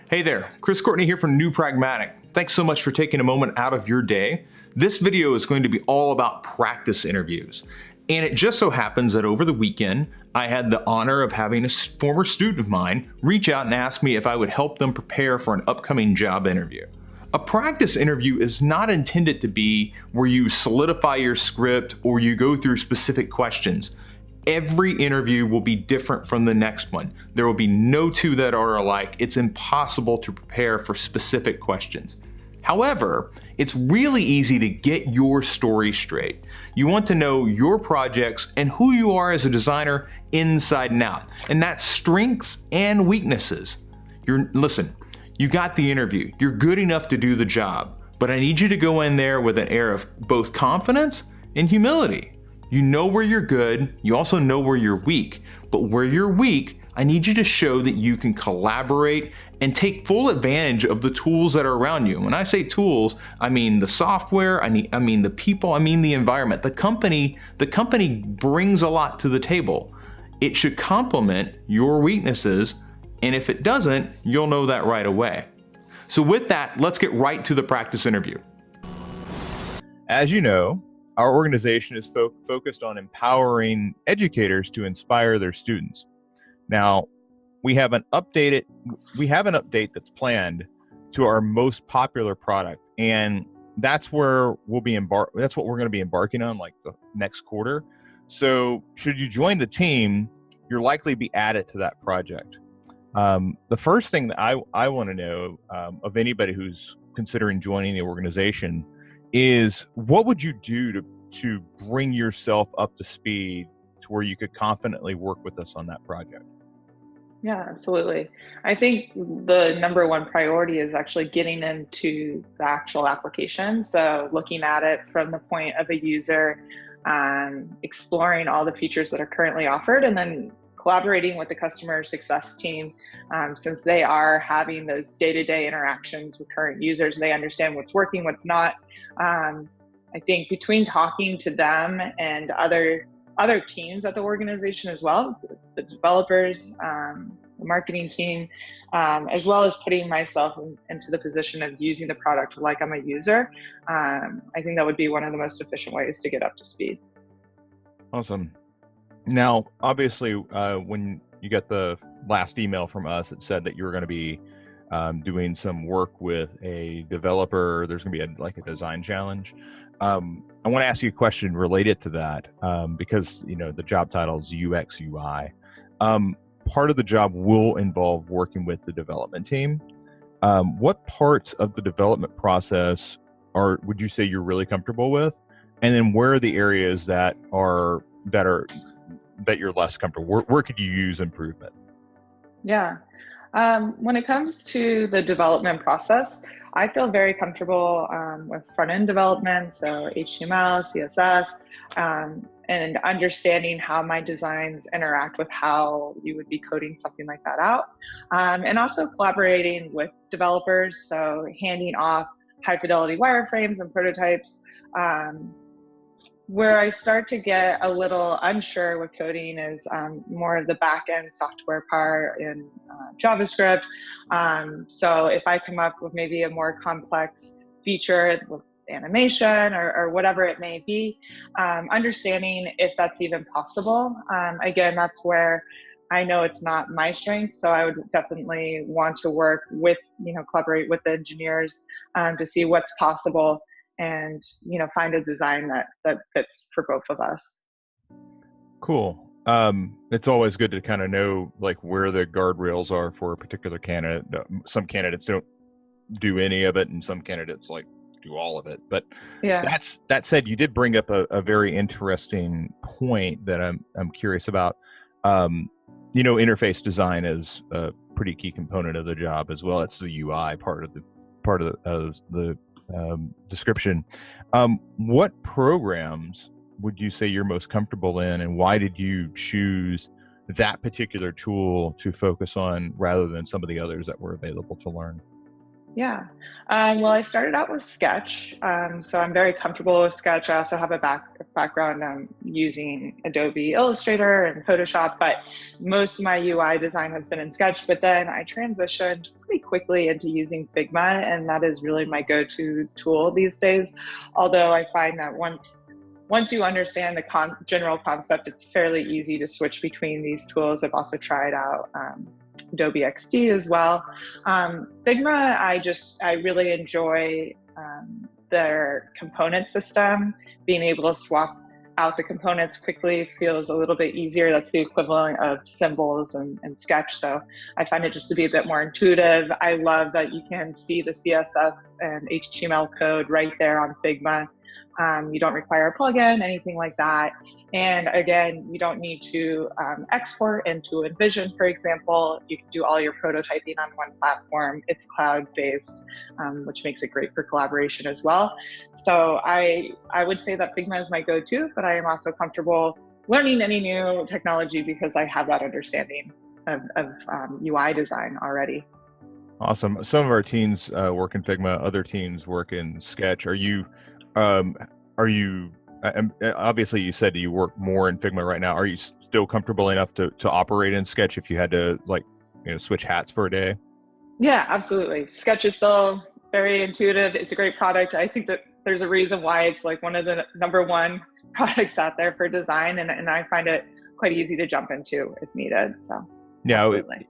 Hey there, Courtney here from Pragmatic. Thanks so much for taking a moment out of your day. This video is going to be all about practice interviews. And it just so happens that over the weekend, I had the honor of having a former student of mine reach out and ask me if I would help them prepare for an upcoming job interview. A practice interview is not intended to be where you solidify your script or you go through specific questions. Every interview will be different from the next one. There will be no two that are alike. It's impossible to prepare for specific questions. However, it's really easy to get your story straight. You want to know your projects and who you are as a designer inside and out, and that's strengths and weaknesses. Listen, you got the interview. You're good enough to do the job, but I need you to go in there with an air of both confidence and humility. You know where you're good, you also know where you're weak, but where you're weak, I need you to show that you can collaborate and take full advantage of the tools that are around you. When I say tools, I mean the software, I mean the people, I mean the environment. The company brings a lot to the table. It should complement your weaknesses, and if it doesn't, you'll know that right away. So with that, let's get right to the practice interview. As you know, our organization is focused on empowering educators to inspire their students. Now, we have an update that's planned to our most popular product, and that's where that's what we're going to be embarking on, like the next quarter. So, should you join the team, you're likely to be added to that project. The first thing that I want to know of anybody who's considering joining the organization is, what would you do to bring yourself up to speed to where you could confidently work with us on that project? Yeah, absolutely. I think the number one priority is actually getting into the actual application. So looking at it from the point of a user, exploring all the features that are currently offered, and then collaborating with the customer success team, since they are having those day-to-day interactions with current users. They understand what's working, what's not. I think between talking to them and other teams at the organization as well, the developers, the marketing team, as well as putting myself into the position of using the product like I'm a user, I think that would be one of the most efficient ways to get up to speed. Awesome. Now, obviously, when you got the last email from us, it said that you were going to be doing some work with a developer. There's going to be a design challenge. I want to ask you a question related to that, because the job title is UX UI. Part of the job will involve working with the development team. What parts of the development process would you say you're really comfortable with, and then where are the areas that you're less comfortable? Where could you use improvement? Yeah. When it comes to the development process, I feel very comfortable with front-end development, so HTML, CSS, and understanding how my designs interact with how you would be coding something like that out. And also collaborating with developers, so handing off high-fidelity wireframes and prototypes. Where I start to get a little unsure with coding is more of the back-end software part in JavaScript. So if I come up with maybe a more complex feature with animation or whatever it may be, understanding if that's even possible. Again, that's where I know it's not my strength, so I would definitely want to work with, collaborate with the engineers to see what's possible, and find a design that fits for both of us. Cool. It's always good to kind of know where the guardrails are for a particular candidate. Some candidates don't do any of it, and some candidates do all of it. But yeah, that said, you did bring up a very interesting point that I'm curious about. Interface design is a pretty key component of the job as well. It's the UI part of the description. What programs would you say you're most comfortable in, and why did you choose that particular tool to focus on rather than some of the others that were available to learn? Yeah. Well, I started out with Sketch, so I'm very comfortable with Sketch. I also have a background using Adobe Illustrator and Photoshop, but most of my UI design has been in Sketch. But then I transitioned pretty quickly into using Figma, and that is really my go-to tool these days. Although I find that once you understand the general concept, it's fairly easy to switch between these tools. I've also tried out Adobe XD as well. Figma, I really enjoy their component system. Being able to swap out the components quickly feels a little bit easier. That's the equivalent of symbols and Sketch. So I find it just to be a bit more intuitive. I love that you can see the CSS and HTML code right there on Figma. You don't require a plugin, anything like that. And again, you don't need to export into Envision, for example. You can do all your prototyping on one platform. It's cloud-based, which makes it great for collaboration as well. So I would say that Figma is my go-to, but I am also comfortable learning any new technology because I have that understanding of UI design already. Awesome. Some of our teams work in Figma, other teams work in Sketch. Um, are you, obviously you said you work more in Figma right now. Are you still comfortable enough to operate in Sketch if you had to switch hats for a day? Yeah, absolutely. Sketch is still very intuitive. It's a great product. I think that there's a reason why it's like one of the number one products out there for design, and I find it quite easy to jump into if needed. So, Yeah, absolutely.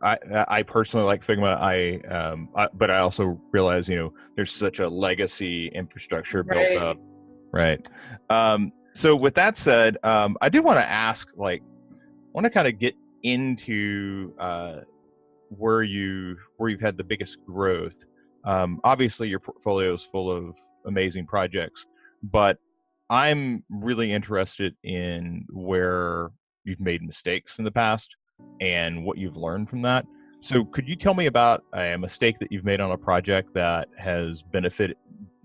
I personally like Figma. But I also realize, there's such a legacy infrastructure built Right. up, right? So with that said, I do want to ask, want to kind of get into where you've had the biggest growth. Obviously, your portfolio is full of amazing projects, but I'm really interested in where you've made mistakes in the past and what you've learned from that. So could you tell me about a mistake that you've made on a project that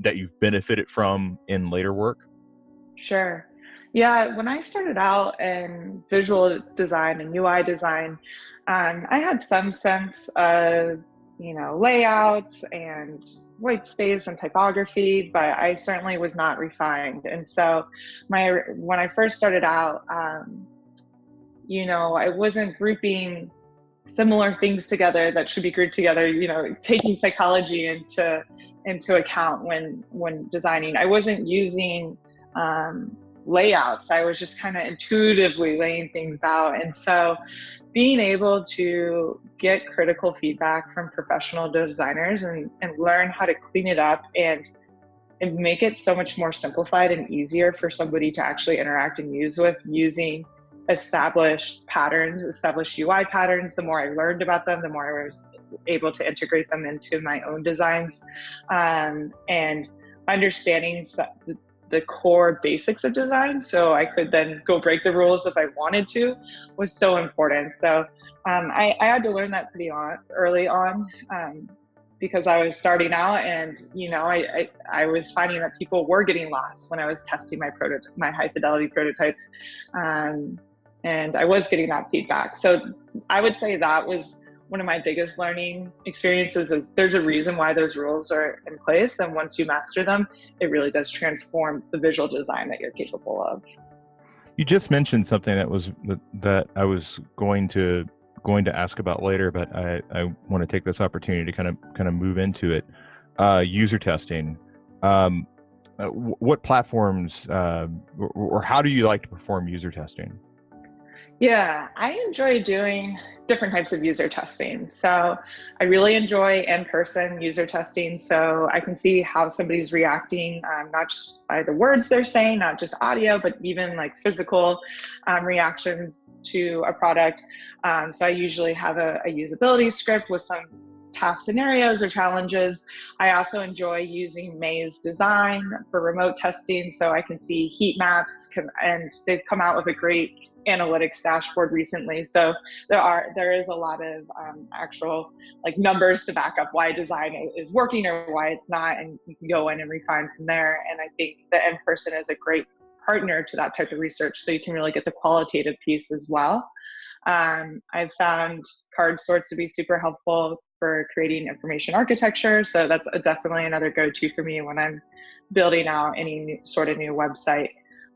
you've benefited from in later work? Sure. Yeah, when I started out in visual design and UI design, I had some sense of, layouts and white space and typography, but I certainly was not refined. And so when I first started out, I wasn't grouping similar things together that should be grouped together, taking psychology into account when designing. I wasn't using layouts. I was just kind of intuitively laying things out. And so being able to get critical feedback from professional designers and learn how to clean it up and make it so much more simplified and easier for somebody to actually interact and use with using established patterns, established UI patterns. The more I learned about them, the more I was able to integrate them into my own designs, and understanding the core basics of design, so I could then go break the rules if I wanted to, was so important. So I had to learn that pretty early on, because I was starting out, and I was finding that people were getting lost when I was testing my high fidelity prototypes, and I was getting that feedback. So I would say that was one of my biggest learning experiences. Is there's a reason why those rules are in place, and once you master them, it really does transform the visual design that you're capable of. You just mentioned something that I was going to ask about later, but I want to take this opportunity to kind of move into it. User testing. What platforms or how do you like to perform user testing? Yeah, I enjoy doing different types of user testing. So I really enjoy in-person user testing, so I can see how somebody's reacting, not just by the words they're saying, not just audio, but even like physical reactions to a product. So I usually have a usability script with some task scenarios or challenges. I also enjoy using Maze Design for remote testing, so I can see heat maps, and they've come out with a great analytics dashboard recently. So there is a lot of actual numbers to back up why design is working or why it's not, and you can go in and refine from there. And I think the in-person is a great partner to that type of research, so you can really get the qualitative piece as well. I've found card sorts to be super helpful for creating information architecture. So that's definitely another go-to for me when I'm building out any sort of new website.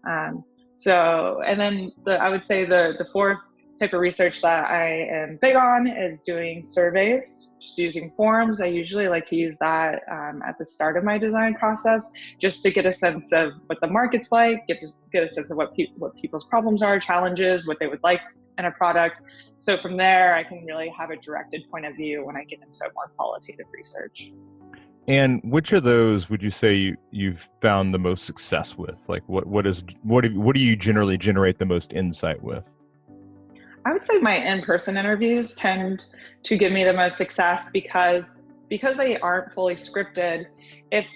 And then I would say the fourth type of research that I am big on is doing surveys, just using forums. I usually like to use that at the start of my design process, just to get a sense of what the market's like, get a sense of what people's problems are, challenges, what they would like in a product. So from there, I can really have a directed point of view when I get into more qualitative research. And which of those would you say you've found the most success with? Like, what do you generally generate the most insight with? I would say my in-person interviews tend to give me the most success because they aren't fully scripted. If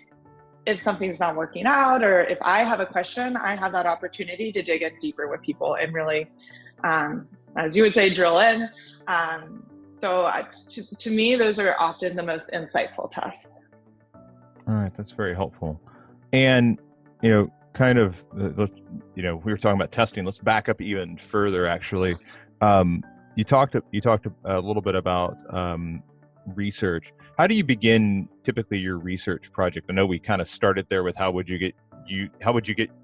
something's not working out, or if I have a question, I have that opportunity to dig in deeper with people and really, as you would say, drill in. To me, those are often the most insightful tests. All right, that's very helpful. And kind of, we were talking about testing. Let's back up even further. Actually, you talked a little bit about research. How do you begin typically your research project? I know we kind of started there with how would you get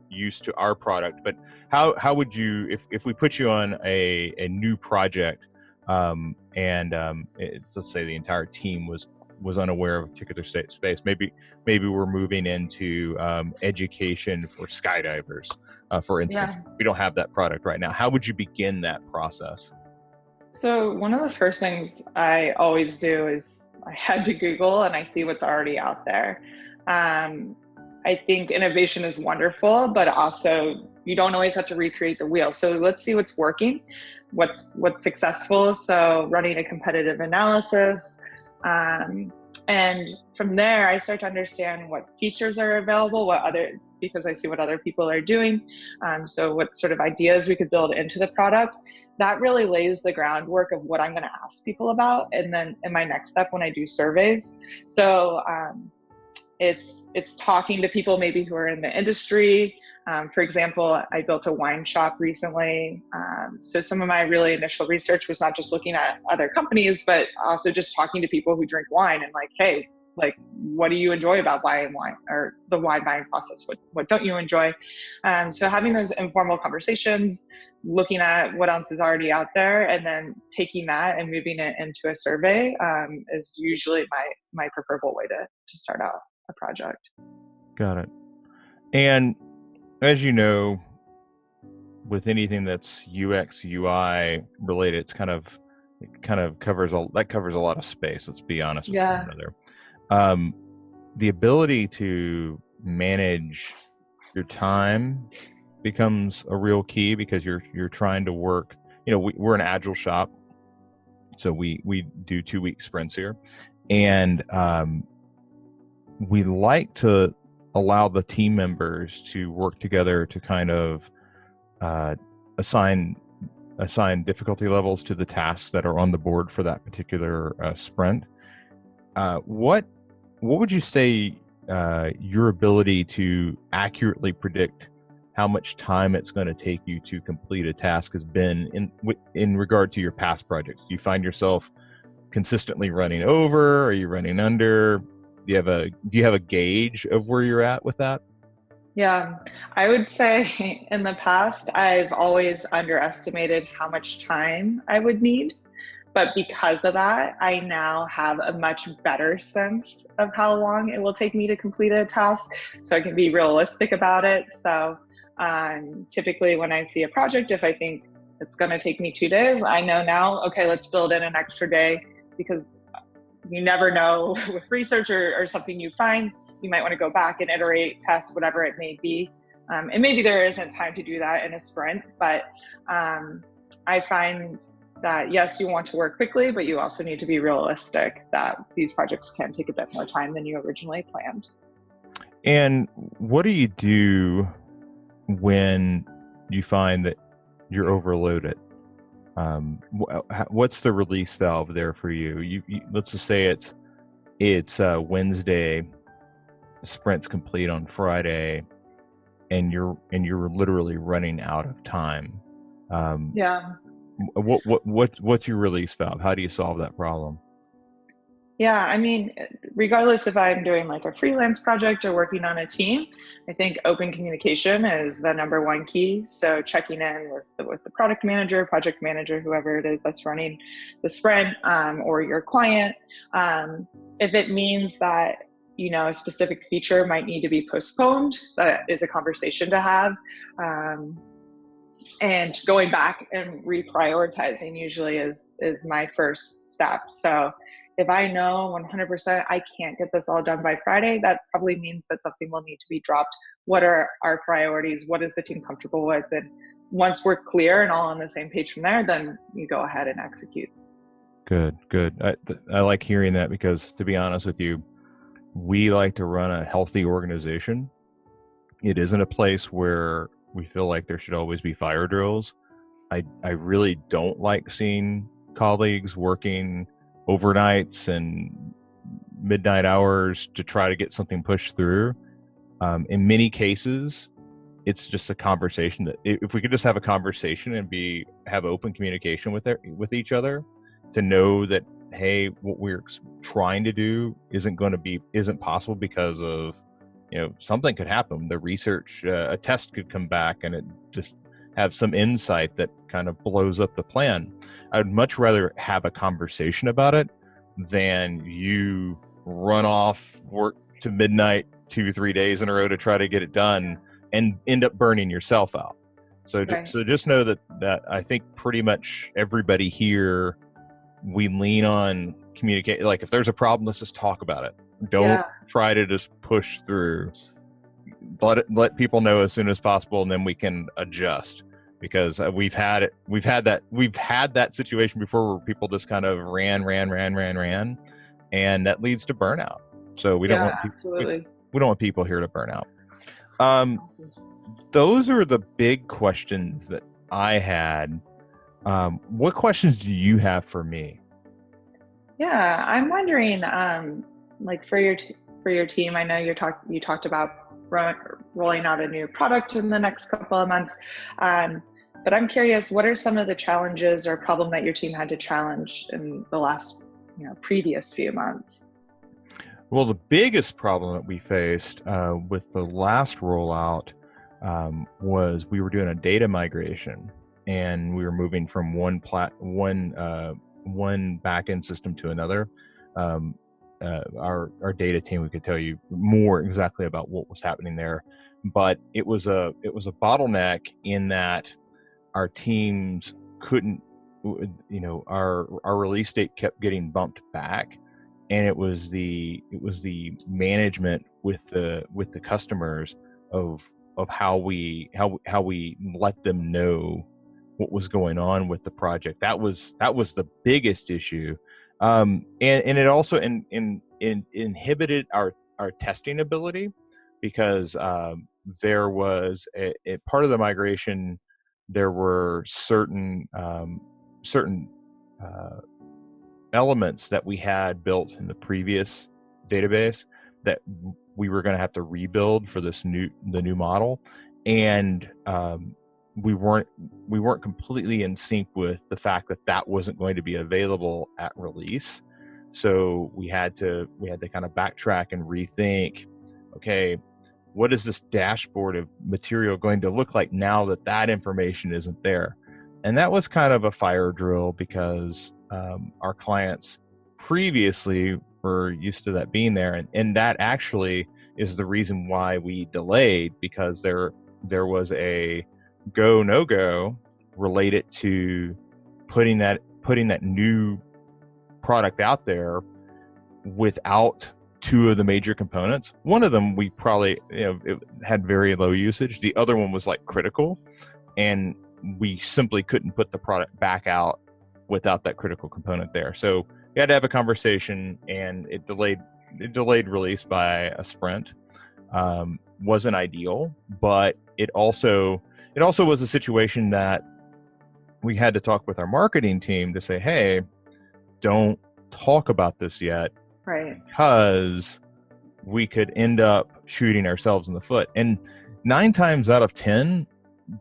used to our product, but how would you, if we put you on a new project, let's say the entire team was unaware of a particular space, maybe we're moving into education for skydivers, for instance. Yeah. We don't have that product right now. How would you begin that process? So one of the first things I always do is I head to Google and I see what's already out there. I think innovation is wonderful, but also you don't always have to recreate the wheel. So let's see what's working, what's successful. So running a competitive analysis. And from there, I start to understand what features are available, because I see what other people are doing. So what sort of ideas we could build into the product. That really lays the groundwork of what I'm going to ask people about. And then in my next step, when I do surveys, so it's talking to people maybe who are in the industry. For example, I built a wine shop recently. So some of my really initial research was not just looking at other companies, but also just talking to people who drink wine and like, hey, like, what do you enjoy about buying wine, or the wine buying process? What don't you enjoy? So having those informal conversations, looking at what else is already out there, and then taking that and moving it into a survey is usually my preferable way to start out a project. Got it. And as you know, with anything that's UX, UI related, it kind of covers a lot of space. Let's be honest with one another. The ability to manage your time becomes a real key, because you're trying to work. We're an agile shop, so we do 2-week sprints here, and we like to allow the team members to work together to kind of assign difficulty levels to the tasks that are on the board for that particular sprint. What would you say your ability to accurately predict how much time it's going to take you to complete a task has been in regard to your past projects? Do you find yourself consistently running over? Are you running under? Do you have a gauge of where you're at with that? Yeah, I would say in the past, I've always underestimated how much time I would need. But because of that, I now have a much better sense of how long it will take me to complete a task, so I can be realistic about it. So typically when I see a project, if I think it's going to take me 2 days, I know now, okay, let's build in an extra day, because you never know with research or something you find, you might want to go back and iterate, test, whatever it may be. And maybe there isn't time to do that in a sprint, but I find that yes, you want to work quickly, but you also need to be realistic that these projects can take a bit more time than you originally planned. And what do you do when you find that you're overloaded? What's the release valve there for you? You let's just say it's Wednesday, the sprint's complete on Friday, and you're literally running out of time. Yeah. What's your release valve? How do you solve that problem? Yeah, I mean, regardless if I'm doing like a freelance project or working on a team, I think open communication is the number one key. So checking in with the product manager, project manager, whoever it is that's running the sprint, or your client. If it means that, a specific feature might need to be postponed, that is a conversation to have. And going back and reprioritizing usually is my first step. So if I know 100% I can't get this all done by Friday, that probably means that something will need to be dropped. What are our priorities? What is the team comfortable with? And once we're clear and all on the same page from there, then you go ahead and execute. Good. I like hearing that, because to be honest with you, we like to run a healthy organization. It isn't a place where we feel like there should always be fire drills. I really don't like seeing colleagues working overnights and midnight hours to try to get something pushed through. In many cases, it's just a conversation that if we could just have a conversation and have open communication with each other, to know that, hey, what we're trying to do isn't possible because of, something could happen. The research, a test could come back and it just have some insight that kind of blows up the plan. I'd much rather have a conversation about it than you run off, work to midnight 2-3 days in a row to try to get it done and end up burning yourself out. So, Right. so just know that I think pretty much everybody here, we lean on communicate. Like, if there's a problem, let's just talk about it. Don't try to just push through. Let people know as soon as possible, and then we can adjust. Because we've had that situation before where people just kind of ran, and that leads to burnout. So we don't want absolutely. we don't want people here to burn out. Those are the big questions that I had. What questions do you have for me? Yeah, I'm wondering, like for your team, I know you talked about rolling out a new product in the next couple of months, but I'm curious, what are some of the challenges or problem that your team had to challenge in the last, previous few months? Well, the biggest problem that we faced with the last rollout was we were doing a data migration, and we were moving from one backend system to another. Our data team, we could tell you more exactly about what was happening there, but it was a bottleneck in that our teams couldn't, our release date kept getting bumped back, and it was the management with the customers of how we let them know what was going on with the project. That was the biggest issue. And it also inhibited our testing ability, because there was a part of the migration. There were certain elements that we had built in the previous database that we were going to have to rebuild for the new model, and we weren't completely in sync with the fact that wasn't going to be available at release. So we had to kind of backtrack and rethink, okay, what is this dashboard of material going to look like now that information isn't there? And that was kind of a fire drill, because our clients previously were used to that being there, and that actually is the reason why we delayed, because there was a go no go related to putting that new product out there without two of the major components. One of them we probably it had very low usage. The other one was like critical, and we simply couldn't put the product back out without that critical component there. So we had to have a conversation, and it delayed release by a sprint. Wasn't ideal, but it also was a situation that we had to talk with our marketing team to say, hey, don't talk about this yet, Right. because we could end up shooting ourselves in the foot. And 9 times out of 10,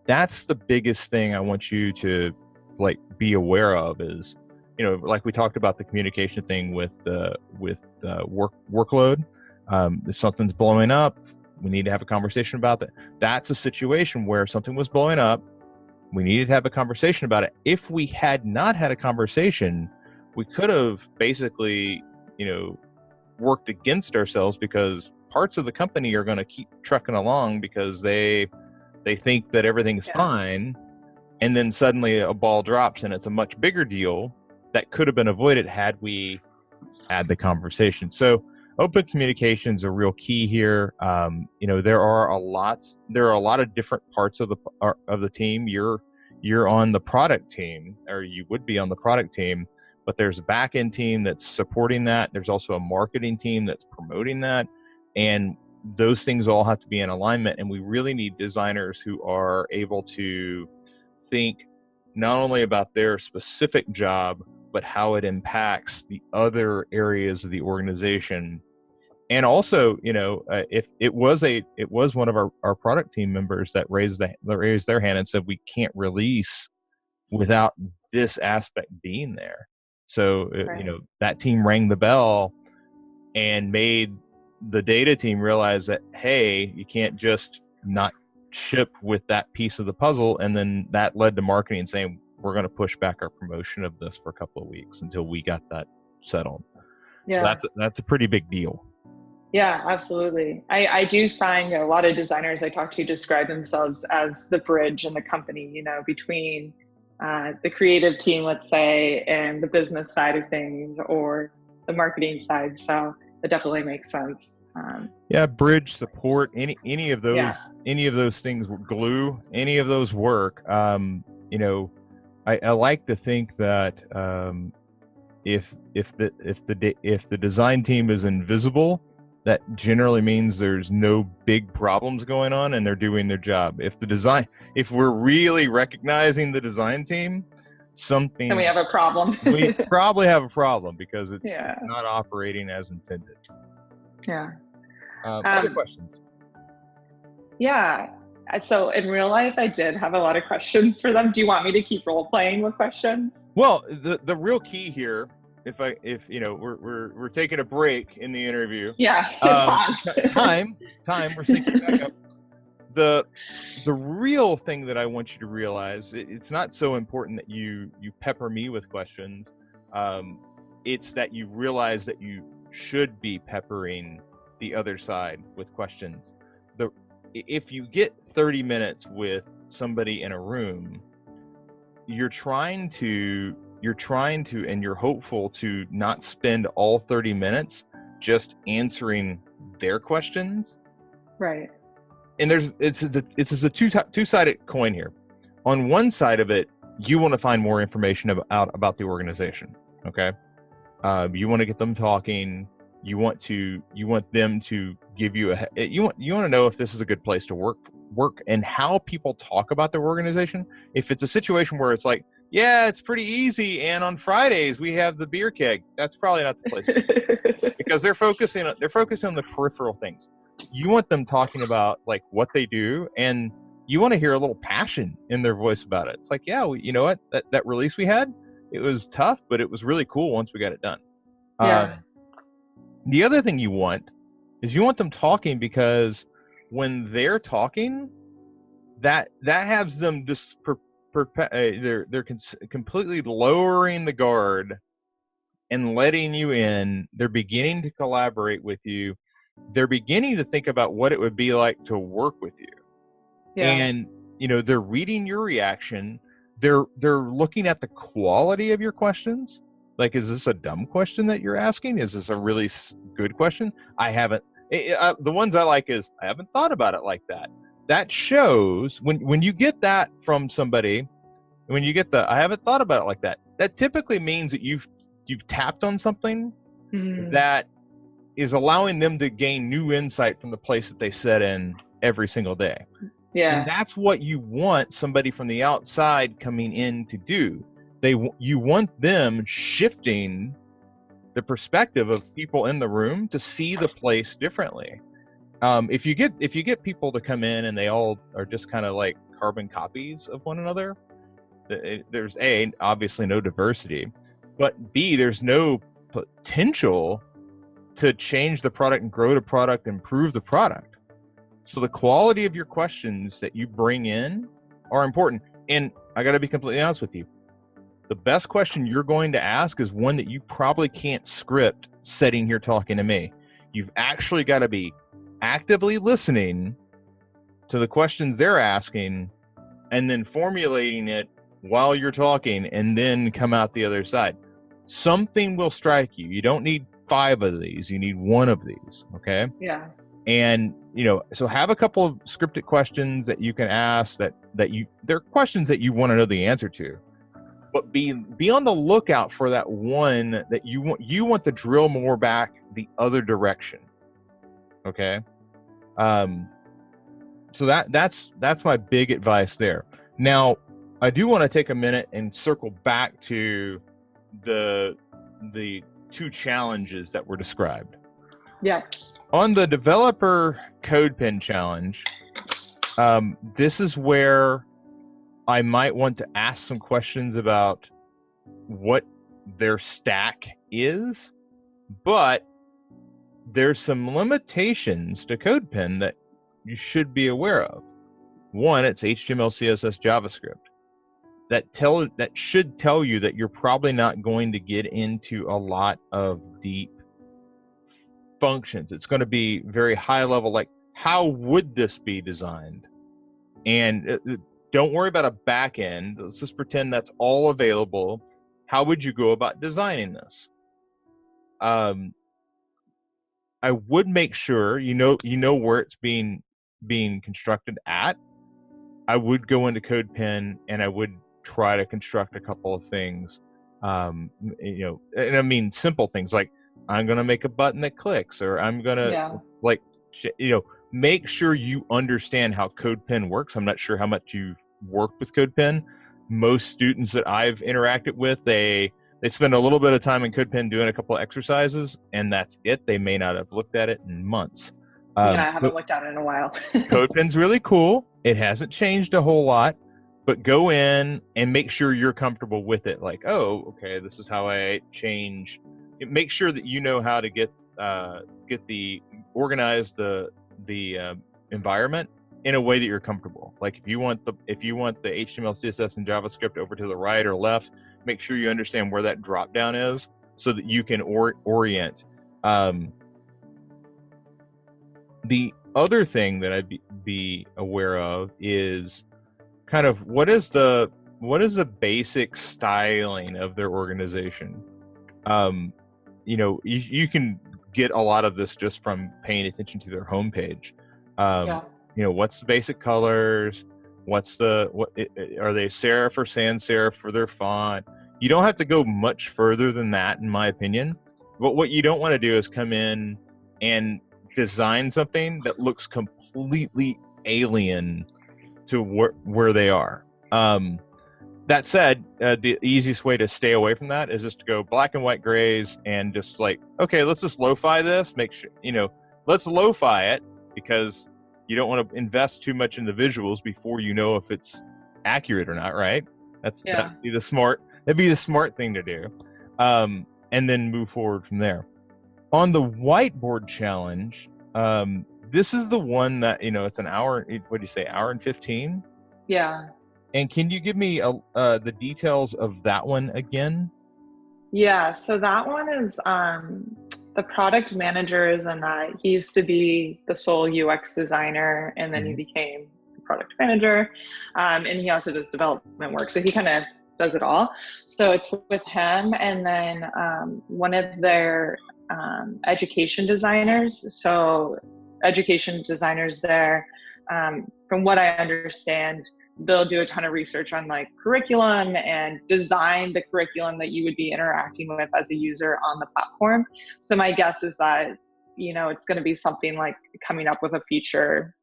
that's the biggest thing I want you to like be aware of is, like we talked about the communication thing with workload. If something's blowing up, we need to have a conversation about that. That's a situation where something was blowing up. We needed to have a conversation about it. If we had not had a conversation, we could have basically, worked against ourselves, because parts of the company are going to keep trucking along because they think that everything's fine. And then suddenly a ball drops and it's a much bigger deal that could have been avoided had we had the conversation. So open communication is a real key here. There are a lot of different parts of the team. You're on the product team, or you would be on the product team, but there's a back end team that's supporting that. There's also a marketing team that's promoting that. And those things all have to be in alignment. And we really need designers who are able to think not only about their specific job, but how it impacts the other areas of the organization. And also, if it was one of our product team members that raised their hand and said, we can't release without this aspect being there. So, Right. that team rang the bell and made the data team realize that, hey, you can't just not ship with that piece of the puzzle. And then that led to marketing saying, we're going to push back our promotion of this for a couple of weeks until we got that settled. Yeah. So that's a pretty big deal. Yeah, absolutely. I do find a lot of designers I talk to describe themselves as the bridge in the company, between the creative team, let's say, and the business side of things, or the marketing side. So it definitely makes sense. Bridge, support, any of those, Yeah. any of those things, glue, any of those work. I like to think that if the design team is invisible, that generally means there's no big problems going on and they're doing their job. If we're really recognizing the design team, Then we have a problem. we probably have a problem, because it's Yeah. not operating as intended. Yeah. Other questions? Yeah. So in real life, I did have a lot of questions for them. Do you want me to keep role playing with questions? Well, the real key here, if we're taking a break in the interview. Yeah. Time, we're syncing back up. The real thing that I want you to realize, it's not so important that you pepper me with questions. It's that you realize that you should be peppering the other side with questions. If you get 30 minutes with somebody in a room, you're trying to and you're hopeful to not spend all 30 minutes just answering their questions. Right. And it's a two-sided coin here. On one side of it, you want to find more information about the organization. Okay. You want to get them talking. You want them to give you you want to know if this is a good place to work and how people talk about their organization. If it's a situation where it's like, yeah, it's pretty easy, and on Fridays we have the beer keg, that's probably not the place because they're focusing on the peripheral things. You want them talking about like what they do, and you want to hear a little passion in their voice about it. It's like, yeah, you know what, that release we had, it was tough, but it was really cool once we got it done. Yeah. The other thing you want is you want them talking, because when they're talking, that has them just they're completely lowering the guard and letting you in. They're beginning to collaborate with you. They're beginning to think about what it would be like to work with you. Yeah. And they're reading your reaction. They're looking at the quality of your questions. Like, is this a dumb question that you're asking? Is this a really good question? The ones I like is, I haven't thought about it like that. That shows when you get that from somebody, when you get I haven't thought about it like that, that typically means that you've tapped on something that is allowing them to gain new insight from the place that they sit in every single day. Yeah. And that's what you want somebody from the outside coming in to do. You want them shifting the perspective of people in the room to see the place differently. If you get people to come in and they all are just kind of like carbon copies of one another, there's A, obviously no diversity, but B, there's no potential to change the product and grow the product, improve the product. So the quality of your questions that you bring in are important. And I got to be completely honest with you. The best question you're going to ask is one that you probably can't script sitting here talking to me. You've actually got to be actively listening to the questions they're asking and then formulating it while you're talking and then come out the other side. Something will strike you. You don't need 5 of these. You need 1 of these. Okay. Yeah. And, so have a couple of scripted questions that you can ask they're questions that you want to know the answer to, but be on the lookout for that one that you want to drill more back the other direction. Okay. So that's my big advice there. Now, I do want to take a minute and circle back to the 2 challenges that were described. Yeah. On the developer CodePen challenge, this is where I might want to ask some questions about what their stack is, but there's some limitations to CodePen that you should be aware of. One, it's HTML, CSS, JavaScript. That should tell you that you're probably not going to get into a lot of deep functions. It's going to be very high level, like how would this be designed? And don't worry about a back end. Let's just pretend that's all available. How would you go about designing this? I would make sure you know where it's being constructed at. I would go into CodePen and I would try to construct a couple of things. And I mean simple things like I'm going to make a button that clicks, or I'm going to make sure you understand how CodePen works. I'm not sure how much you've worked with CodePen. Most students that I've interacted with, they spend a little bit of time in CodePen doing a couple of exercises, and that's it. They may not have looked at it in months. I haven't looked at it in a while. CodePen's really cool. It hasn't changed a whole lot, but go in and make sure you're comfortable with it. Like, oh, okay, this is how I change. Make sure that you know how to organize the environment in a way that you're comfortable. Like if you want the HTML, CSS, and JavaScript over to the right or left, make sure you understand where that drop down is so that you can orient. The other thing that I'd be aware of is kind of what is the basic styling of their organization. You can get a lot of this just from paying attention to their homepage. What's the basic colors? Are they serif or sans serif for their font? You don't have to go much further than that, in my opinion. But what you don't want to do is come in and design something that looks completely alien to where they are. That said, the easiest way to stay away from that is just to go black and white grays and just like, okay, let's just lo-fi this. Make sure, let's lo-fi it because you don't want to invest too much in the visuals before you know if it's accurate or not, right? That'd be the smart thing to do. And then move forward from there. On the whiteboard challenge, this is the one that, it's an hour, what do you say, hour and 15? Yeah. And can you give me the details of that one again? Yeah, so that one is the product managers, and that he used to be the sole UX designer, and then he became the product manager, and he also does development work. So he kind of does it all. So it's with him, and then one of their education designers. So education designers there, from what I understand, they'll do a ton of research on like curriculum and design the curriculum that you would be interacting with as a user on the platform. So my guess is that, it's going to be something like coming up with a feature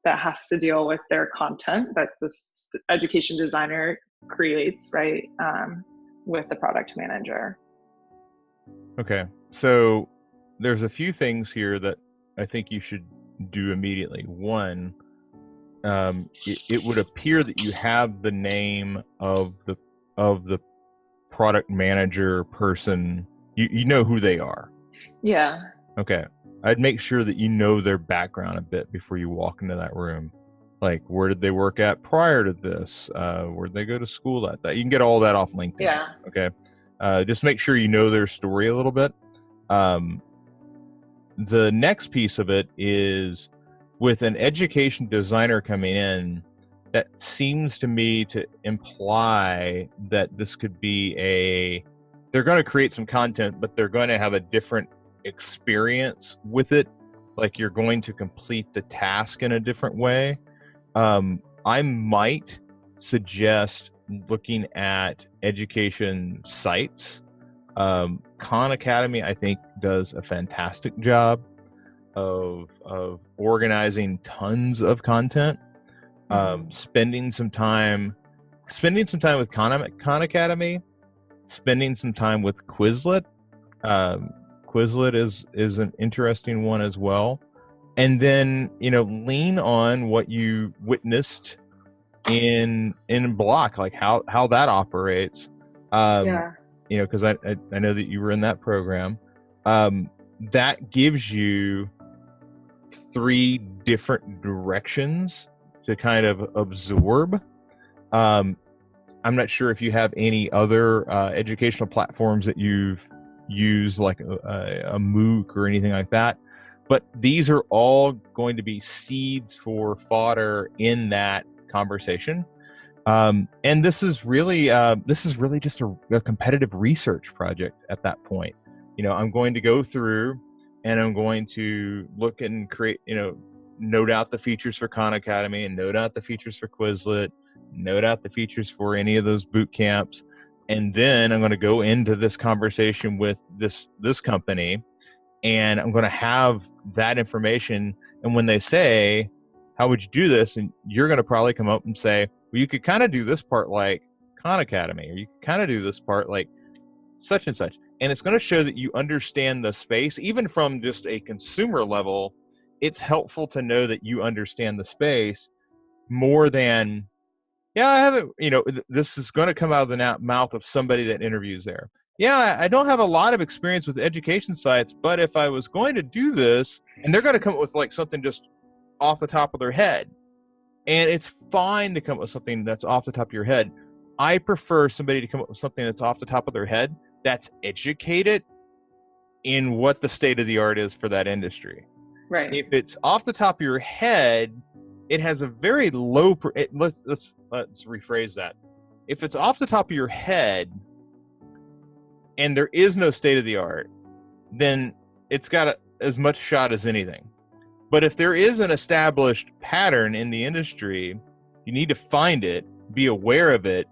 that has to deal with their content that this education designer creates, right? With the product manager. Okay. So there's a few things here that I think you should do immediately. One, it would appear that you have the name of the product manager person. You know who they are. Yeah. Okay. I'd make sure that you know their background a bit before you walk into that room. Like, where did they work at prior to this? Where did they go to school at? That you can get all that off LinkedIn. Yeah. Okay. Just make sure you know their story a little bit. The next piece of it is, with an education designer coming in, that seems to me to imply that this could be they're going to create some content, but they're going to have a different experience with it. Like, you're going to complete the task in a different way. I might suggest looking at education sites. Khan Academy, I think, does a fantastic job of organizing tons of content. Spending some time with Khan Academy, spending some time with Quizlet. Quizlet is an interesting one as well. And then, lean on what you witnessed in Block, like how that operates. Because I know that you were in that program. That gives you 3 different directions to kind of absorb. I'm not sure if you have any other educational platforms that you've used, like a MOOC or anything like that. But these are all going to be seeds for fodder in that conversation. And this is really just a competitive research project at that point. I'm going to go through and I'm going to look and create, note out the features for Khan Academy and note out the features for Quizlet, note out the features for any of those boot camps. And then I'm going to go into this conversation with this company, and I'm going to have that information. And when they say, how would you do this? And you're going to probably come up and say, well, you could kind of do this part like Khan Academy, or you could kind of do this part like such and such. And it's going to show that you understand the space. Even from just a consumer level, it's helpful to know that you understand the space more than, yeah, I haven't, this is going to come out of the mouth of somebody that interviews there. Yeah, I don't have a lot of experience with education sites, but if I was going to do this, and they're going to come up with like something just off the top of their head. And it's fine to come up with something that's off the top of your head. I prefer somebody to come up with something that's off the top of their head, that's educated in what the state of the art is for that industry. Right. If it's off the top of your head, it has a very low. Let's rephrase that. If it's off the top of your head, and there is no state of the art, then it's got as much shot as anything. But if there is an established pattern in the industry, you need to find it, be aware of it,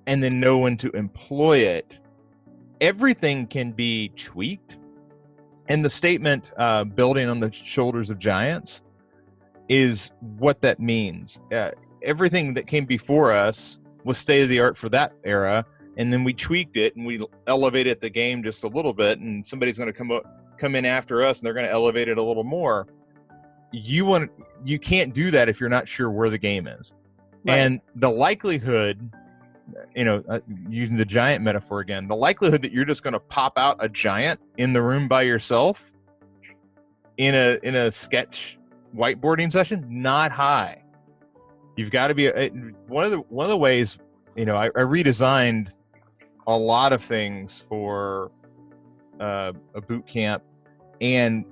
and then know when to employ it. Everything can be tweaked. And the statement, building on the shoulders of giants, is what that means. Everything that came before us was state of the art for that era. And then we tweaked it and we elevated the game just a little bit. And somebody's going to come in after us and they're going to elevate it a little more. You can't do that if you're not sure where the game is. Right. And the likelihood, using the giant metaphor again, the likelihood that you're just going to pop out a giant in the room by yourself in a sketch whiteboarding session, not high. You've got to be one of the ways. I redesigned a lot of things for a boot camp, and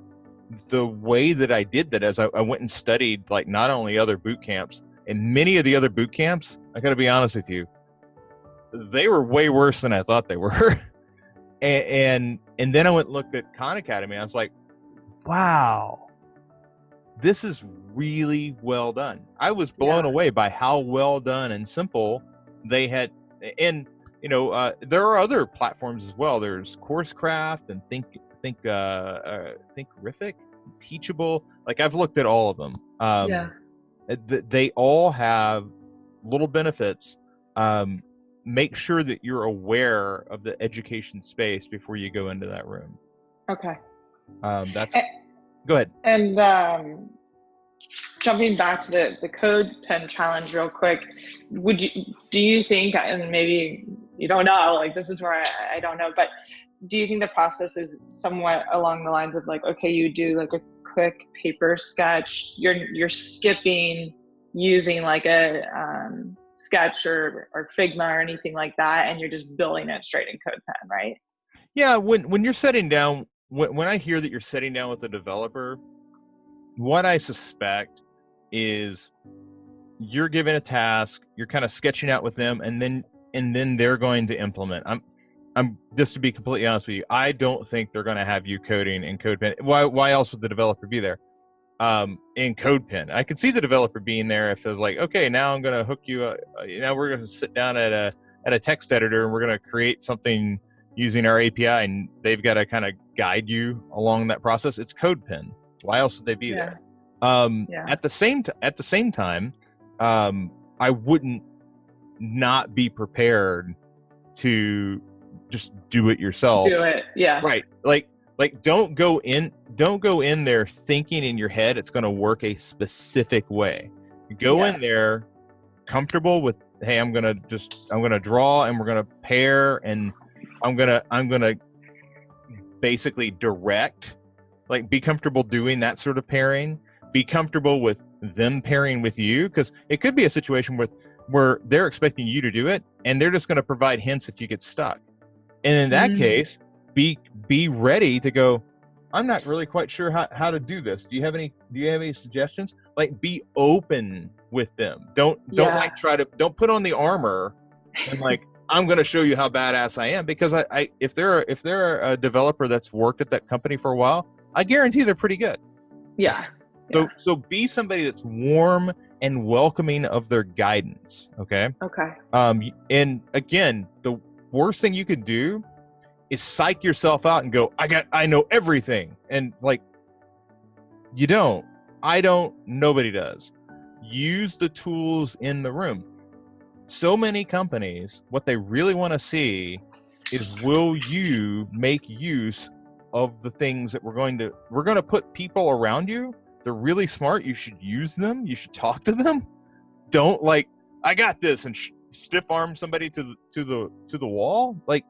the way that I did that is I went and studied like not only other boot camps, and many of the other boot camps, I got to be honest with you, they were way worse than I thought they were. and then I went and looked at Khan Academy. And I was like, wow, this is really well done. I was blown away by how well done and simple they had. And there are other platforms as well. There's Coursecraft and Thinkific, Teachable. Like, I've looked at all of them. They all have little benefits. Make sure that you're aware of the education space before you go into that room. Okay. Go ahead. And jumping back to the code pen challenge real quick, do you think, and maybe you don't know, like this is where I don't know, but do you think the process is somewhat along the lines of like, okay, you do like a quick paper sketch, you're skipping using like a sketch or Figma or anything like that, and you're just building it straight in CodePen, right? Yeah, when you're sitting down, when I hear that you're sitting down with a developer, what I suspect is you're given a task, you're kind of sketching out with them, and then they're going to implement. I'm just to be completely honest with you, I don't think they're going to have you coding in CodePen. Why else would the developer be there? In CodePen, I could see the developer being there if it's like, okay, now I'm going to hook you. Now we're going to sit down at a text editor and we're going to create something using our API, and they've got to kind of guide you along that process. It's CodePen. Why else would they be there? At the same time, I wouldn't not be prepared to just do it yourself. Do it, yeah. Right. Like don't go in there thinking in your head it's going to work a specific way. Go in there comfortable with, hey, I'm going to draw and we're going to pair and I'm going to basically direct, like be comfortable doing that sort of pairing, be comfortable with them pairing with you, because it could be a situation where they're expecting you to do it and they're just going to provide hints if you get stuck. And in that case, be ready to go, I'm not really quite sure how to do this. Do you have any suggestions? Like, be open with them. Don't like don't put on the armor and like, I'm going to show you how badass I am, because if they're a developer that's worked at that company for a while, I guarantee they're pretty good. Yeah. So be somebody that's warm and welcoming of their guidance. Okay. And again, the worst thing you could do is psych yourself out and go, I know everything. And it's like, you don't. I don't. Nobody does. Use the tools in the room. So many companies, what they really want to see is, will you make use of the things that we're going to put people around you. They're really smart. You should use them. You should talk to them. Don't like, I got this, and stiff arm somebody to the wall. Like,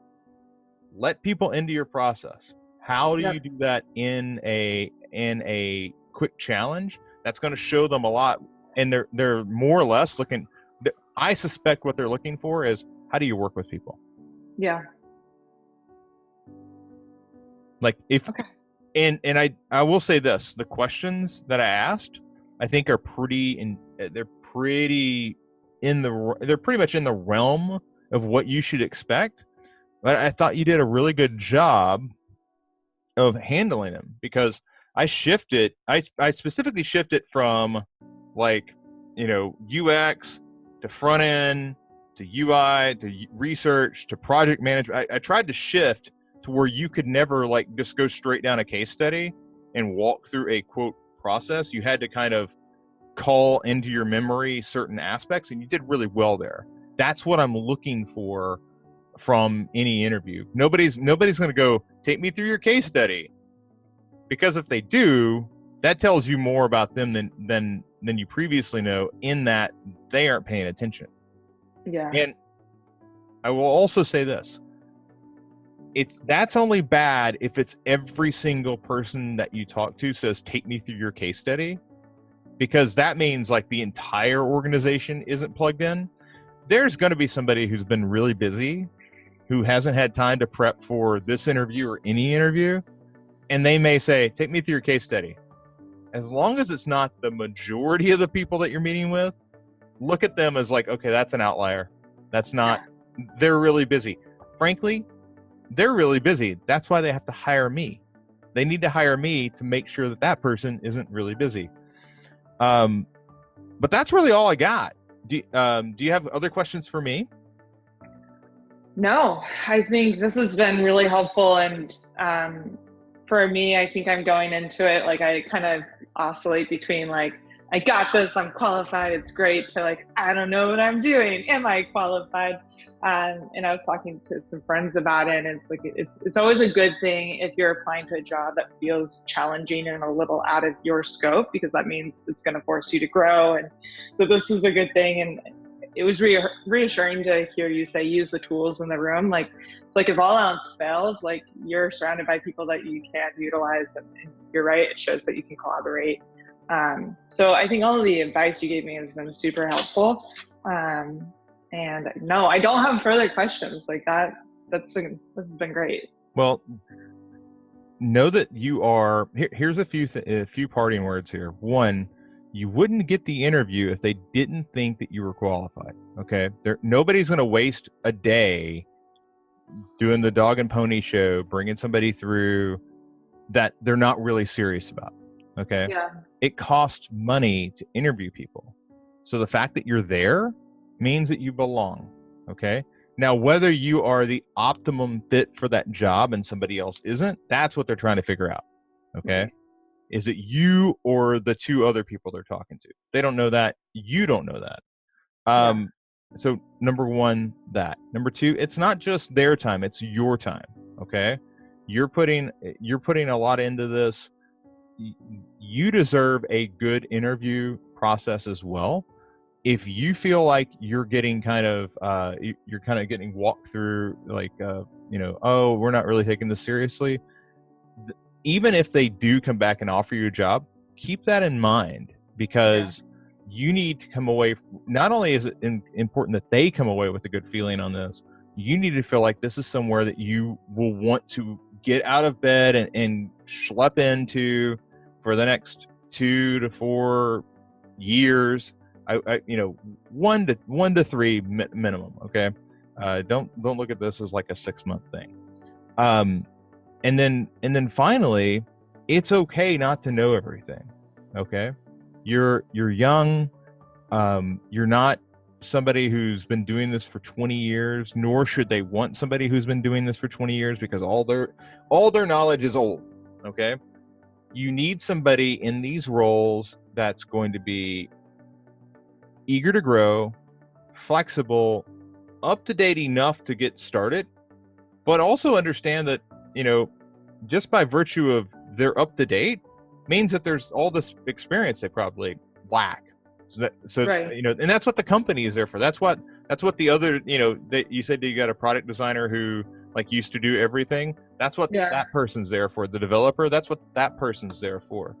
let people into your process. How do you do that in a quick challenge? That's going to show them a lot, and they're more or less looking. I suspect what they're looking for is, how do you work with people? Yeah. Like and I will say this: the questions that I asked, I think are they're pretty much in the realm of what you should expect. But I thought you did a really good job of handling them, because I specifically shifted from like, UX to front end to UI to research to project management. I tried to shift to where you could never like just go straight down a case study and walk through a quote process. You had to kind of call into your memory certain aspects, and you did really well there. That's what I'm looking for from any interview. Nobody's going to go, take me through your case study, because if they do, that tells you more about them than you previously know, in that they aren't paying attention. Yeah. And I will also say this: that's only bad if it's every single person that you talk to says, take me through your case study, because that means like the entire organization isn't plugged in. There's going to be somebody who's been really busy, who hasn't had time to prep for this interview or any interview, and they may say, take me through your case study. As long as it's not the majority of the people that you're meeting with, look at them as like, okay, that's an outlier. That's not, they're really busy. Frankly, they're really busy. That's why they have to hire me. They need to hire me to make sure that person isn't really busy. But that's really all I got. Do you have other questions for me? No, I think this has been really helpful. And for me, I think I'm going into it, like I kind of oscillate between like, I got this, I'm qualified, it's great, to like, I don't know what I'm doing, am I qualified? And I was talking to some friends about it, and it's like, it's always a good thing if you're applying to a job that feels challenging and a little out of your scope, because that means it's going to force you to grow. And so this is a good thing. And it was reassuring to hear you say use the tools in the room. Like, it's like if all else fails, like you're surrounded by people that you can utilize, and you're right, it shows that you can collaborate. So I think all of the advice you gave me has been super helpful. And no, I don't have further questions like that. This has been great. Well, know that you are, here's a few parting words here. One, you wouldn't get the interview if they didn't think that you were qualified. Okay. Nobody's going to waste a day doing the dog and pony show, bringing somebody through that they're not really serious about. Okay. Yeah. It costs money to interview people. So the fact that you're there means that you belong. Okay. Now, whether you are the optimum fit for that job and somebody else isn't, that's what they're trying to figure out. Okay. Mm-hmm. Is it you or the two other people they're talking to? They don't know that. You don't know that. So number one, that. Number two, it's not just their time, it's your time. Okay. You're putting a lot into this. You deserve a good interview process as well. If you feel like you're getting getting walked through, like, oh, we're not really taking this seriously. Even if they do come back and offer you a job, keep that in mind, because you need to come away. Not only is it important that they come away with a good feeling on this, you need to feel like this is somewhere that you will want to get out of bed and schlep into for the next 2 to 4 years. 1 to 3 minimum. Okay. Don't look at this as like a 6-month thing. And then finally, it's okay not to know everything. Okay. You're young. You're not somebody who's been doing this for 20 years, nor should they want somebody who's been doing this for 20 years, because all their knowledge is old. Okay. You need somebody in these roles that's going to be eager to grow, flexible, up to date enough to get started, but also understand that, just by virtue of they're up to date means that there's all this experience they probably lack. Right. And that's what the company is there for. That's what the other, you said that you got a product designer who like used to do everything. That's what that person's there for. The developer, that's what that person's there for.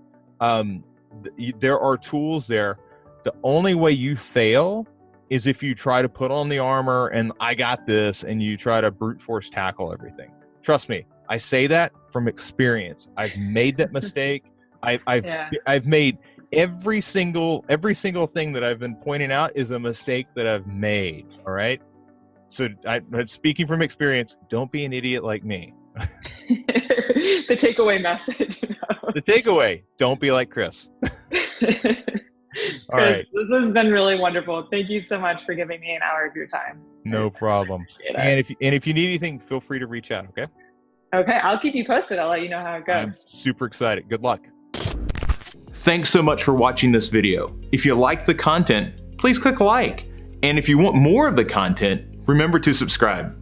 There are tools there. The only way you fail is if you try to put on the armor and I got this, and you try to brute force tackle everything. Trust me, I say that from experience. I've made that mistake. I've made every single thing that I've been pointing out is a mistake that I've made. All right. So I'm speaking from experience. Don't be an idiot like me. The takeaway message. The takeaway: don't be like Chris. All right. This has been really wonderful. Thank you so much for giving me an hour of your time. No problem. And if you need anything, feel free to reach out. Okay. Okay. I'll keep you posted. I'll let you know how it goes. I'm super excited. Good luck. Thanks so much for watching this video. If you like the content, please click like. And if you want more of the content, remember to subscribe.